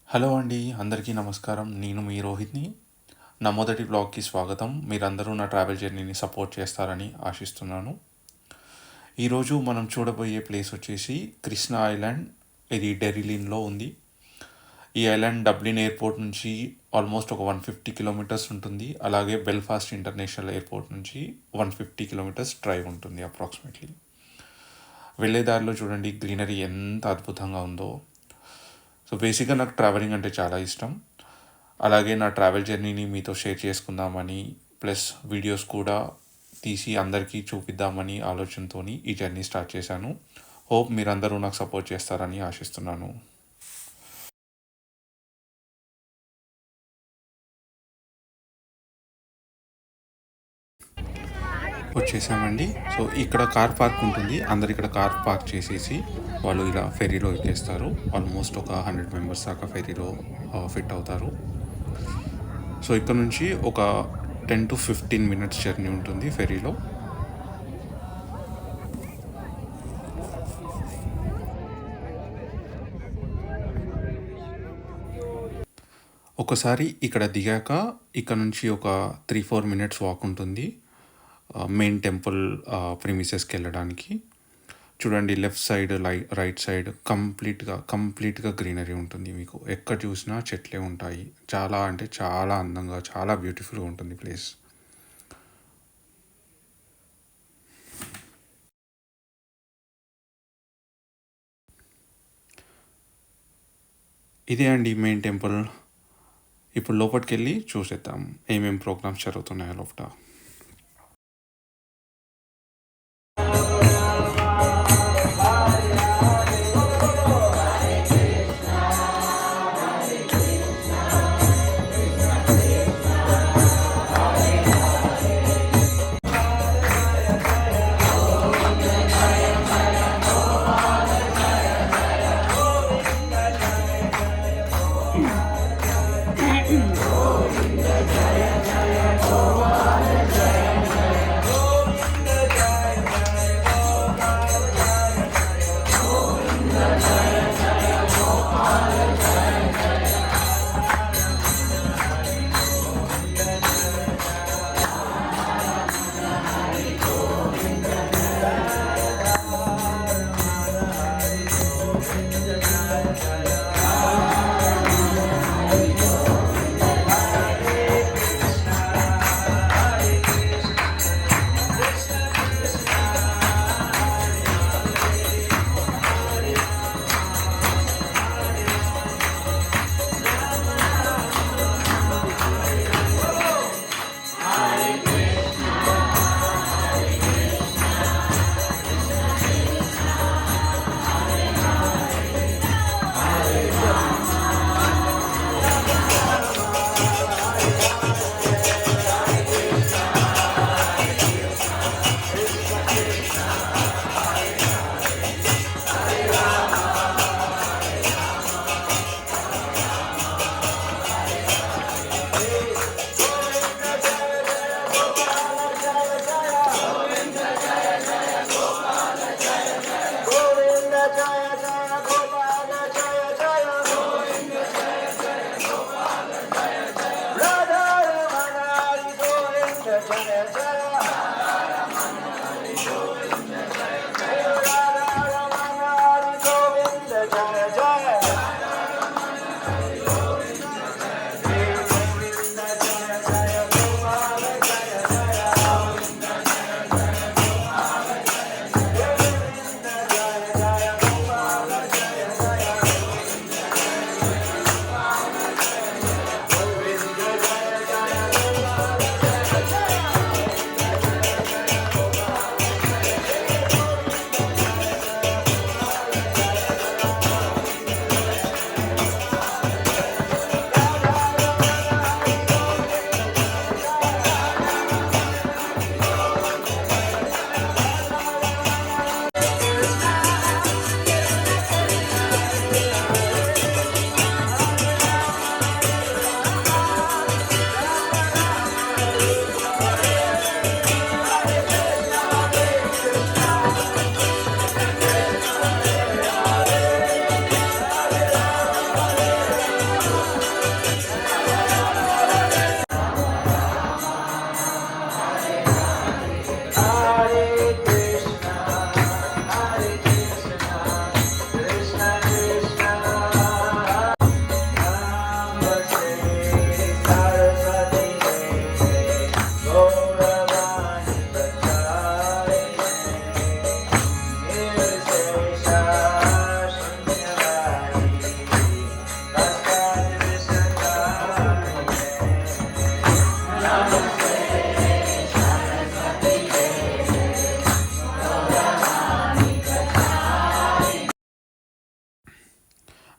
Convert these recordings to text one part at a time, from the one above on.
Hello అండి, అందరికీ నమస్కారం. నేను మీ రోహిత్‌ని. నా మొదటి బ్లాగ్‌కి స్వాగతం. మీరందరూ నా ట్రావెల్ జర్నీని సపోర్ట్ చేస్తారని ఆశిస్తున్నాను. ఈరోజు మనం చూడబోయే ప్లేస్ వచ్చేసి కృష్ణా ఐలాండ్. ఇది డెరిలిన్‌లో ఉంది. ఈ ఐలాండ్ డబ్లిన్ ఎయిర్‌పోర్ట్ నుంచి ఆల్మోస్ట్ ఒక 150 కిలోమీటర్స్ ఉంటుంది. అలాగే బెల్ఫాస్ట్ ఇంటర్నేషనల్ ఎయిర్‌పోర్ట్ నుంచి 150 కిలోమీటర్స్ డ్రైవ్ ఉంటుంది అప్రాక్సిమేట్లీ. వెళ్ళే దారిలో చూడండి గ్రీనరీ ఎంత అద్భుతంగా ఉందో. సో బేసిక్గా నాకు ట్రావెలింగ్ అంటే చాలా ఇష్టం. అలాగే నా ట్రావెల్ జర్నీని మీతో షేర్ చేసుకుందామని, ప్లస్ వీడియోస్ కూడా తీసి అందరికీ చూపిద్దామని ఆలోచనతో ఈ జర్నీ స్టార్ట్ చేశాను. హోప్ మీరందరూ నాకు సపోర్ట్ చేస్తారని ఆశిస్తున్నాను. వచ్చేసామండి. సో ఇక్కడ కార్ పార్క్ ఉంటుంది. అందరు ఇక్కడ కార్ పార్క్ చేసేసి వాళ్ళు ఇలా ఫెరీలో ఎక్కేస్తారు. ఆల్మోస్ట్ ఒక 100 మెంబర్స్ దాకా ఫెరీలో ఫిట్ అవుతారు. సో ఇక్కడ నుంచి ఒక 10 to 15 మినిట్స్ జర్నీ ఉంటుంది ఫెరీలో. ఒకసారి ఇక్కడ దిగాక ఇక్కడ నుంచి ఒక 3-4 మినిట్స్ వాక్ ఉంటుంది మెయిన్ టెంపుల్ ప్రిమిసెస్కి వెళ్ళడానికి. చూడండి లెఫ్ట్ సైడ్ రైట్ సైడ్ కంప్లీట్గా గ్రీనరీ ఉంటుంది. మీకు ఎక్కడ చూసినా చెట్లే ఉంటాయి. చాలా అంటే చాలా అందంగా, చాలా బ్యూటిఫుల్గా ఉంటుంది ప్లేస్. ఇదే అండి మెయిన్ టెంపుల్. ఇప్పుడు లోపలికి వెళ్ళి చూసేద్దాం ఏమేమి ప్రోగ్రామ్స్ జరుగుతున్నాయో లోపల.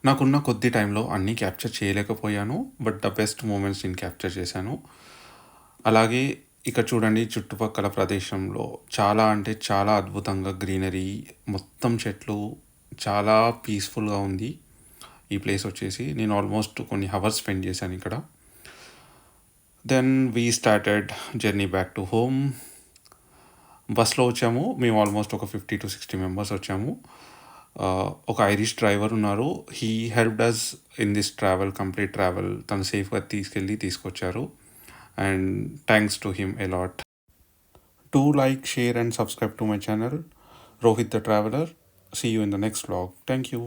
నాకున్న కొద్ది టైంలో అన్నీ క్యాప్చర్ చేయలేకపోయాను. బట్ ద బెస్ట్ మూమెంట్స్ నేను క్యాప్చర్ చేశాను. అలాగే ఇక్కడ చూడండి చుట్టుపక్కల ప్రదేశంలో చాలా అంటే చాలా అద్భుతంగా గ్రీనరీ, మొత్తం చెట్లు, చాలా పీస్‌ఫుల్‌గా ఉంది. ఈ ప్లేస్ వచ్చేసి నేను ఆల్మోస్ట్ కొన్ని హవర్స్ స్పెండ్ చేశాను ఇక్కడ. Then we started journey back to home. బస్‌లో వచ్చాము. మేము ఆల్మోస్ట్ ఒక 50-60 మెంబర్స్ వచ్చాము. ఒక ఐరిష్ డ్రైవర్ ఉన్నారు. He helped us in this travel, complete travel. తను సేఫ్‌గా తీసుకొచ్చారు. And thanks to him a lot. Do like, share and subscribe to my channel, Rohit the Traveler. See you in the next vlog. Thank you.